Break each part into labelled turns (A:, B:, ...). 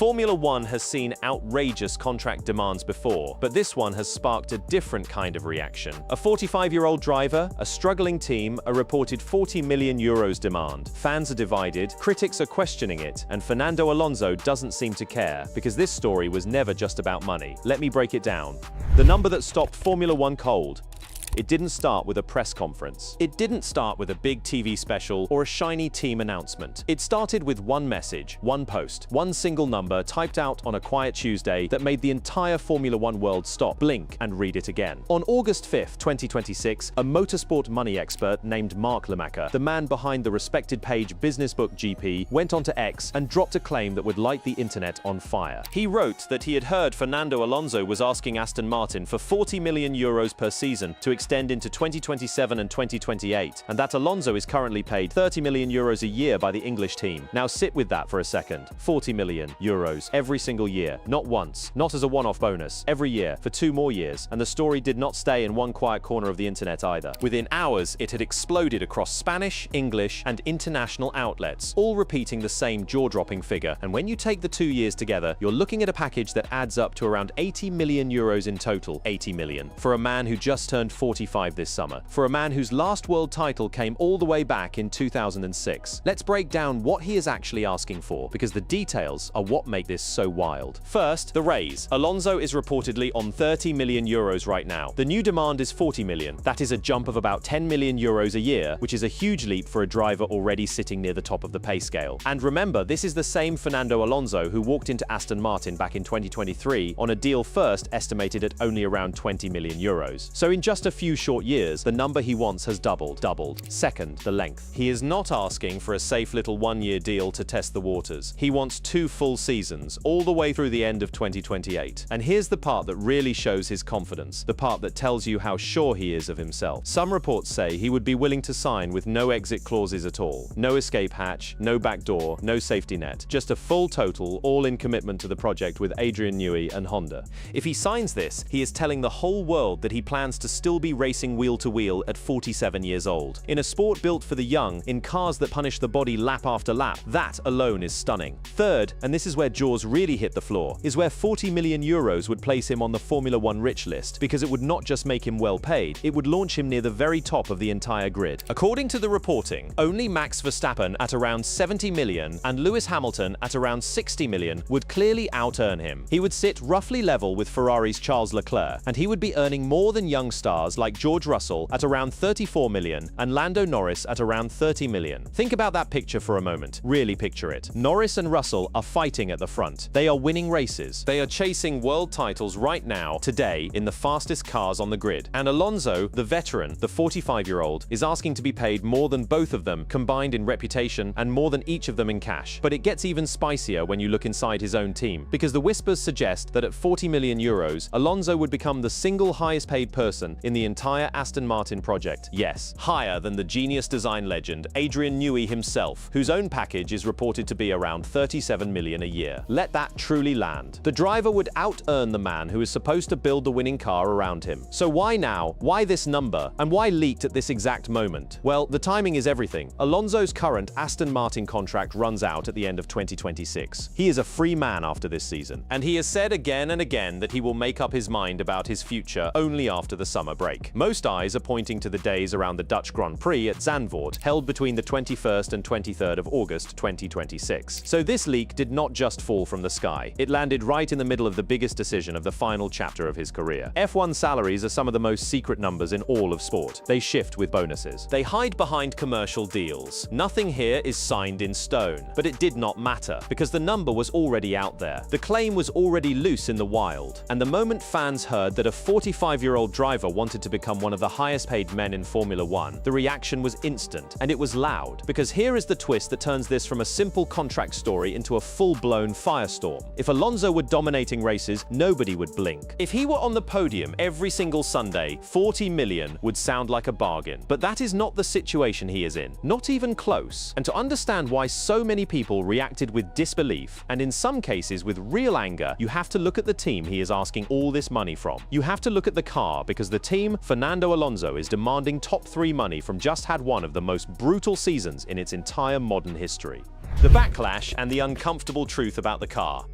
A: Formula One has seen outrageous contract demands before, but this one has sparked a different kind of reaction. A 45-year-old driver, a struggling team, a reported €40 million demand. Fans are divided, critics are questioning it, and Fernando Alonso doesn't seem to care, because this story was never just about money. Let me break it down. The number that stopped Formula One cold. It didn't start with a press conference. It didn't start with a big TV special or a shiny team announcement. It started with one message, one post, one single number typed out on a quiet Tuesday that made the entire Formula One world stop, blink, and read it again. On August 5, 2026, a motorsport money expert named Mark Lemacher, the man behind the respected page Business Book GP, went onto X and dropped a claim that would light the internet on fire. He wrote that he had heard Fernando Alonso was asking Aston Martin for €40 million per season to extend into 2027 and 2028, and that Alonso is currently paid €30 million a year by the English team. Now sit with that for a second. €40 million every single year. Not once, not as a one-off bonus. Every year, for 2 more years, and the story did not stay in one quiet corner of the internet either. Within hours, it had exploded across Spanish, English, and international outlets, all repeating the same jaw-dropping figure. And when you take the 2 years together, you're looking at a package that adds up to around €80 million in total. 80 million. For a man who just turned 45 this summer. For a man whose last world title came all the way back in 2006. Let's break down what he is actually asking for, because the details are what make this so wild. First, the raise. Alonso is reportedly on €30 million right now. The new demand is 40 million. That is a jump of about €10 million a year, which is a huge leap for a driver already sitting near the top of the pay scale. And remember, this is the same Fernando Alonso who walked into Aston Martin back in 2023 on a deal first estimated at only around €20 million. So in just a few short years, the number he wants has doubled. Second, the length. He is not asking for a safe little one-year deal to test the waters. He wants 2 full seasons, all the way through the end of 2028. And here's the part that really shows his confidence, the part that tells you how sure he is of himself. Some reports say he would be willing to sign with no exit clauses at all. No escape hatch, no backdoor, no safety net. Just a full total, all-in commitment to the project with Adrian Newey and Honda. If he signs this, he is telling the whole world that he plans to still be racing wheel-to-wheel at 47 years old. In a sport built for the young, in cars that punish the body lap after lap, that alone is stunning. Third, and this is where jaws really hit the floor, is where €40 million would place him on the Formula One rich list, because it would not just make him well paid, it would launch him near the very top of the entire grid. According to the reporting, only Max Verstappen at around 70 million and Lewis Hamilton at around 60 million would clearly out-earn him. He would sit roughly level with Ferrari's Charles Leclerc, and he would be earning more than young stars like George Russell at around 34 million and Lando Norris at around 30 million. Think about that picture for a moment. Really picture it. Norris and Russell are fighting at the front. They are winning races. They are chasing world titles right now, today, in the fastest cars on the grid. And Alonso, the veteran, the 45-year-old, is asking to be paid more than both of them combined in reputation and more than each of them in cash. But it gets even spicier when you look inside his own team, because the whispers suggest that at €40 million, Alonso would become the single highest paid person in the entire Aston Martin project. Yes, higher than the genius design legend Adrian Newey himself, whose own package is reported to be around 37 million a year. Let that truly land. The driver would out-earn the man who is supposed to build the winning car around him. So why now? Why this number? And why leaked at this exact moment? Well, the timing is everything. Alonso's current Aston Martin contract runs out at the end of 2026. He is a free man after this season, and he has said again and again that he will make up his mind about his future only after the summer break. Most eyes are pointing to the days around the Dutch Grand Prix at Zandvoort, held between the 21st and 23rd of August 2026. So this leak did not just fall from the sky. It landed right in the middle of the biggest decision of the final chapter of his career. F1 salaries are some of the most secret numbers in all of sport. They shift with bonuses. They hide behind commercial deals. Nothing here is signed in stone. But it did not matter, because the number was already out there. The claim was already loose in the wild. And the moment fans heard that a 45-year-old driver wanted to become one of the highest paid men in Formula One, the reaction was instant, and it was loud. Because here is the twist that turns this from a simple contract story into a full-blown firestorm. If Alonso were dominating races, nobody would blink. If he were on the podium every single Sunday, 40 million would sound like a bargain. But that is not the situation he is in. Not even close. And to understand why so many people reacted with disbelief, and in some cases with real anger, you have to look at the team he is asking all this money from. You have to look at the car, because the team, Fernando Alonso, is demanding top 3 money from just had one of the most brutal seasons in its entire modern history. The backlash and the uncomfortable truth about the car.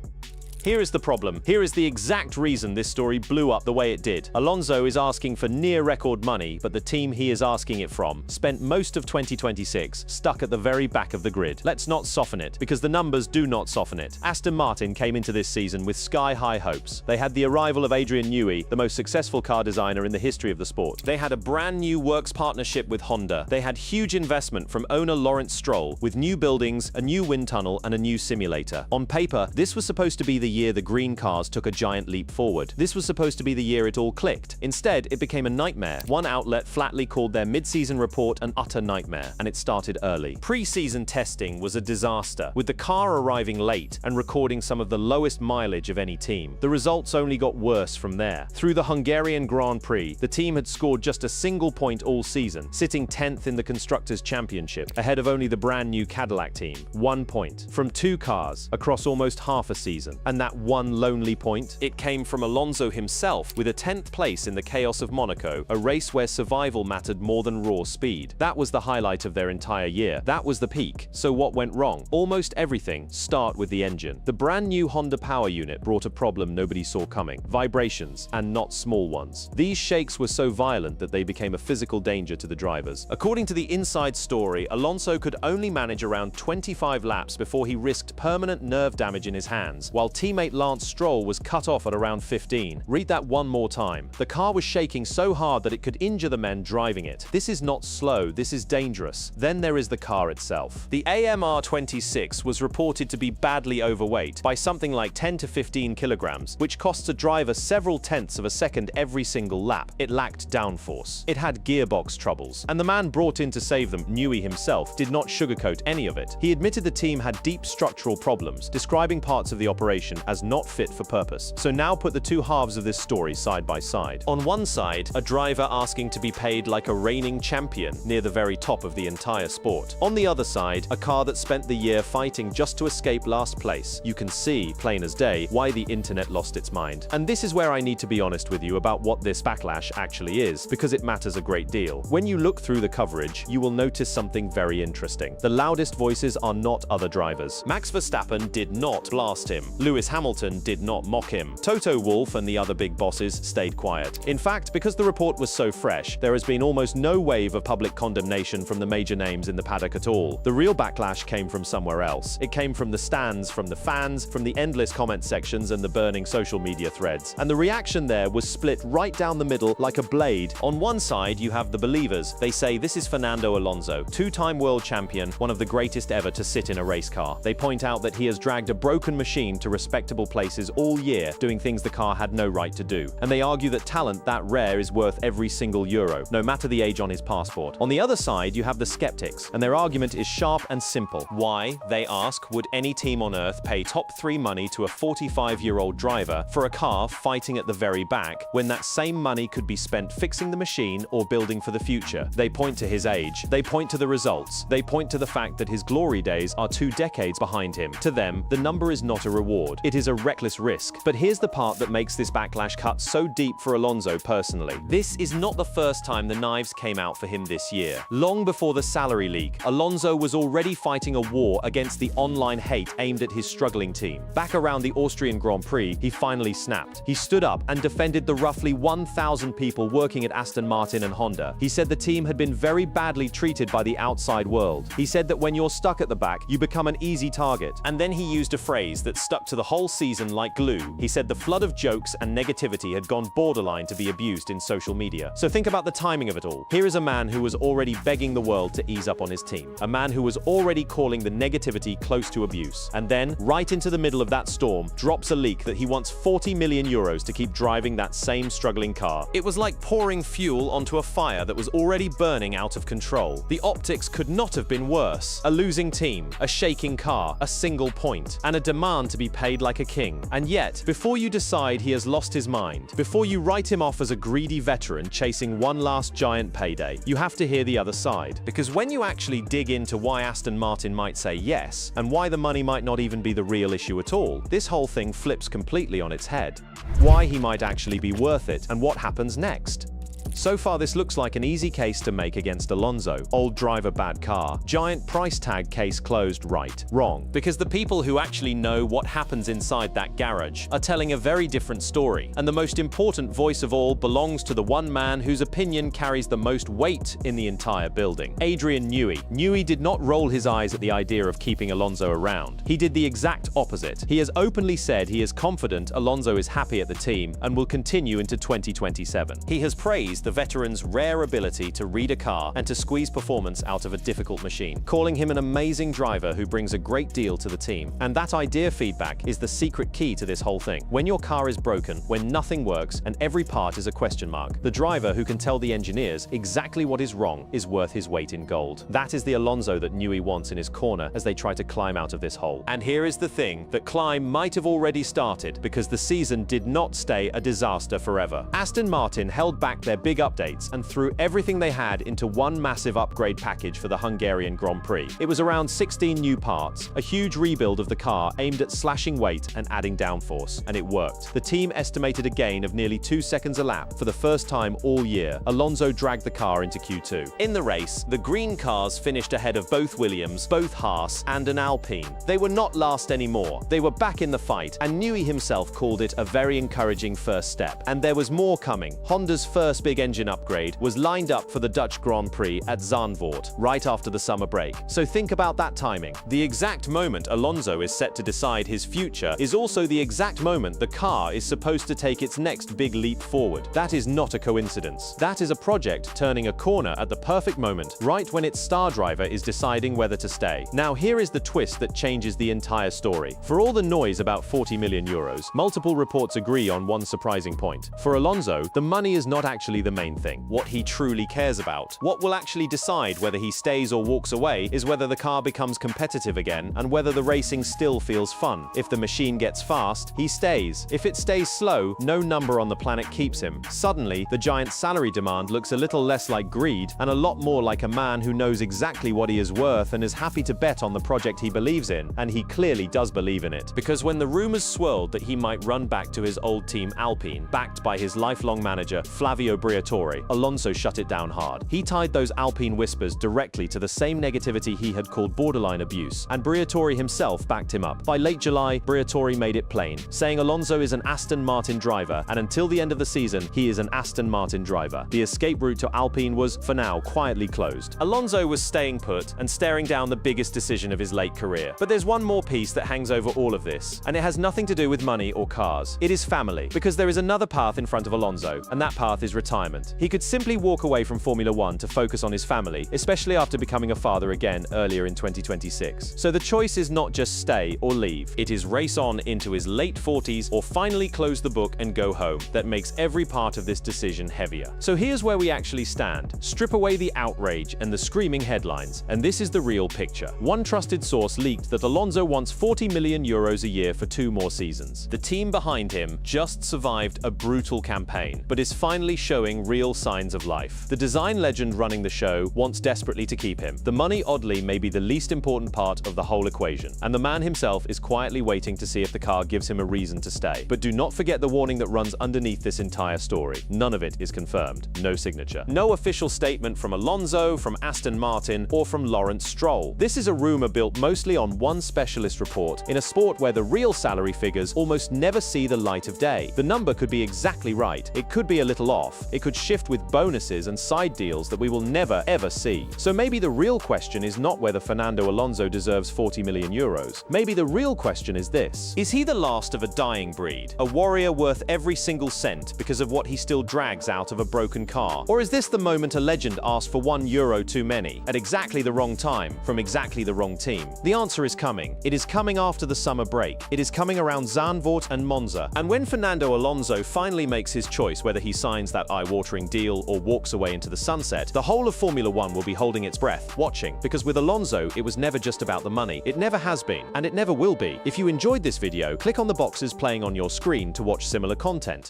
A: Here is the problem. Here is the exact reason this story blew up the way it did. Alonso is asking for near-record money, but the team he is asking it from spent most of 2026 stuck at the very back of the grid. Let's not soften it, because the numbers do not soften it. Aston Martin came into this season with sky-high hopes. They had the arrival of Adrian Newey, the most successful car designer in the history of the sport. They had a brand new works partnership with Honda. They had huge investment from owner Lawrence Stroll, with new buildings, a new wind tunnel, and a new simulator. On paper, this was supposed to be the year the green cars took a giant leap forward. This was supposed to be the year it all clicked. Instead, it became a nightmare. One outlet flatly called their mid-season report an utter nightmare, and it started early. Pre-season testing was a disaster, with the car arriving late and recording some of the lowest mileage of any team. The results only got worse from there. Through the Hungarian Grand Prix, the team had scored just a single point all season, sitting 10th in the Constructors' Championship, ahead of only the brand new Cadillac team. 1 point from 2 cars across almost half a season. And that one lonely point? It came from Alonso himself, with a 10th place in the chaos of Monaco, a race where survival mattered more than raw speed. That was the highlight of their entire year. That was the peak. So what went wrong? Almost everything. Start with the engine. The brand new Honda power unit brought a problem nobody saw coming. Vibrations, and not small ones. These shakes were so violent that they became a physical danger to the drivers. According to the inside story, Alonso could only manage around 25 laps before he risked permanent nerve damage in his hands, while teammate Lance Stroll was cut off at around 15. Read that one more time. The car was shaking so hard that it could injure the men driving it. This is not slow, this is dangerous. Then there is the car itself. The AMR26 was reported to be badly overweight by something like 10 to 15 kilograms, which costs a driver several tenths of a second every single lap. It lacked downforce. It had gearbox troubles. And the man brought in to save them, Newey himself, did not sugarcoat any of it. He admitted the team had deep structural problems, describing parts of the operation as not fit for purpose. So now put the two halves of this story side by side. On one side, a driver asking to be paid like a reigning champion, near the very top of the entire sport. On the other side, a car that spent the year fighting just to escape last place. You can see, plain as day, why the internet lost its mind. And this is where I need to be honest with you about what this backlash actually is, because it matters a great deal. When you look through the coverage, you will notice something very interesting. The loudest voices are not other drivers. Max Verstappen did not blast him. Lewis Hamilton did not mock him. Toto Wolff and the other big bosses stayed quiet. In fact, because the report was so fresh, there has been almost no wave of public condemnation from the major names in the paddock at all. The real backlash came from somewhere else. It came from the stands, from the fans, from the endless comment sections and the burning social media threads. And the reaction there was split right down the middle like a blade. On one side, you have the believers. They say this is Fernando Alonso, 2-time world champion, one of the greatest ever to sit in a race car. They point out that he has dragged a broken machine to respectable places all year, doing things the car had no right to do. And they argue that talent that rare is worth every single euro, no matter the age on his passport. On the other side, you have the skeptics, and their argument is sharp and simple. Why, they ask, would any team on earth pay top 3 money to a 45-year-old driver for a car fighting at the very back, when that same money could be spent fixing the machine or building for the future? They point to his age. They point to the results. They point to the fact that his glory days are 2 decades behind him. To them, the number is not a reward. It is a reckless risk. But here's the part that makes this backlash cut so deep for Alonso personally. This is not the first time the knives came out for him this year. Long before the salary leak, Alonso was already fighting a war against the online hate aimed at his struggling team. Back around the Austrian Grand Prix, he finally snapped. He stood up and defended the roughly 1,000 people working at Aston Martin and Honda. He said the team had been very badly treated by the outside world. He said that when you're stuck at the back, you become an easy target. And then he used a phrase that stuck to the whole season like glue. He said the flood of jokes and negativity had gone borderline to be abused in social media. So think about the timing of it all. Here is a man who was already begging the world to ease up on his team. A man who was already calling the negativity close to abuse. And then, right into the middle of that storm, drops a leak that he wants 40 million euros to keep driving that same struggling car. It was like pouring fuel onto a fire that was already burning out of control. The optics could not have been worse. A losing team, a shaking car, a single point, and a demand to be paid like a king. And yet, before you decide he has lost his mind, before you write him off as a greedy veteran chasing one last giant payday, you have to hear the other side. Because when you actually dig into why Aston Martin might say yes, and why the money might not even be the real issue at all, this whole thing flips completely on its head. Why he might actually be worth it, and what happens next. So far, this looks like an easy case to make against Alonso. Old driver, bad car. Giant price tag, case closed. Right. Wrong. Because the people who actually know what happens inside that garage are telling a very different story. And the most important voice of all belongs to the one man whose opinion carries the most weight in the entire building. Adrian Newey. Newey did not roll his eyes at the idea of keeping Alonso around. He did the exact opposite. He has openly said he is confident Alonso is happy at the team and will continue into 2027. He has praised the veteran's rare ability to read a car and to squeeze performance out of a difficult machine, calling him an amazing driver who brings a great deal to the team. And that idea feedback is the secret key to this whole thing. When your car is broken, when nothing works, and every part is a question mark, the driver who can tell the engineers exactly what is wrong is worth his weight in gold. That is the Alonso that Newey wants in his corner as they try to climb out of this hole. And here is the thing, that climb might have already started because the season did not stay a disaster forever. Aston Martin held back their big updates and threw everything they had into one massive upgrade package for the Hungarian Grand Prix. It was around 16 new parts, a huge rebuild of the car aimed at slashing weight and adding downforce, and it worked. The team estimated a gain of nearly 2 seconds a lap for the first time all year. Alonso dragged the car into Q2. In the race, the green cars finished ahead of both Williams, both Haas, and an Alpine. They were not last anymore. They were back in the fight, and Newey himself called it a very encouraging first step. And there was more coming. Honda's first big engine upgrade was lined up for the Dutch Grand Prix at Zandvoort, right after the summer break. So think about that timing. The exact moment Alonso is set to decide his future is also the exact moment the car is supposed to take its next big leap forward. That is not a coincidence. That is a project turning a corner at the perfect moment, right when its star driver is deciding whether to stay. Now here is the twist that changes the entire story. For all the noise about 40 million euros, multiple reports agree on one surprising point. For Alonso, the money is not actually the main thing. What he truly cares about, what will actually decide whether he stays or walks away, is whether the car becomes competitive again and whether the racing still feels fun. If the machine gets fast, he stays. If it stays slow, no number on the planet keeps him. Suddenly, the giant salary demand looks a little less like greed and a lot more like a man who knows exactly what he is worth and is happy to bet on the project he believes in, and he clearly does believe in it. Because when the rumors swirled that he might run back to his old team Alpine, backed by his lifelong manager Flavio Briatore, Alonso shut it down hard. He tied those Alpine whispers directly to the same negativity he had called borderline abuse, and Briatore himself backed him up. By late July, Briatore made it plain, saying Alonso is an Aston Martin driver, and until the end of the season, he is an Aston Martin driver. The escape route to Alpine was, for now, quietly closed. Alonso was staying put and staring down the biggest decision of his late career. But there's one more piece that hangs over all of this, and it has nothing to do with money or cars. It is family, because there is another path in front of Alonso, and that path is retirement. He could simply walk away from Formula One to focus on his family, especially after becoming a father again earlier in 2026. So the choice is not just stay or leave. It is race on into his late 40s or finally close the book and go home that makes every part of this decision heavier. So here's where we actually stand. Strip away the outrage and the screaming headlines, and this is the real picture. One trusted source leaked that Alonso wants 40 million euros a year for 2 more seasons. The team behind him just survived a brutal campaign, but is finally showing real signs of life. The design legend running the show wants desperately to keep him. The money, oddly, may be the least important part of the whole equation, and the man himself is quietly waiting to see if the car gives him a reason to stay. But do not forget the warning that runs underneath this entire story. None of it is confirmed. No signature. No official statement from Alonso, from Aston Martin, or from Lawrence Stroll. This is a rumor built mostly on one specialist report in a sport where the real salary figures almost never see the light of day. The number could be exactly right. It could be a little off. It could shift with bonuses and side deals that we will never ever see. So maybe the real question is not whether Fernando Alonso deserves 40 million euros. Maybe the real question is this: is he the last of a dying breed? A warrior worth every single cent because of what he still drags out of a broken car? Or is this the moment a legend asked for €1 too many, at exactly the wrong time, from exactly the wrong team? The answer is coming. It is coming after the summer break. It is coming around Zandvoort and Monza. And when Fernando Alonso finally makes his choice whether he signs that eye-watering deal or walks away into the sunset, the whole of Formula One will be holding its breath, watching, because with Alonso, it was never just about the money. It never has been, and it never will be. If you enjoyed this video, click on the boxes playing on your screen to watch similar content.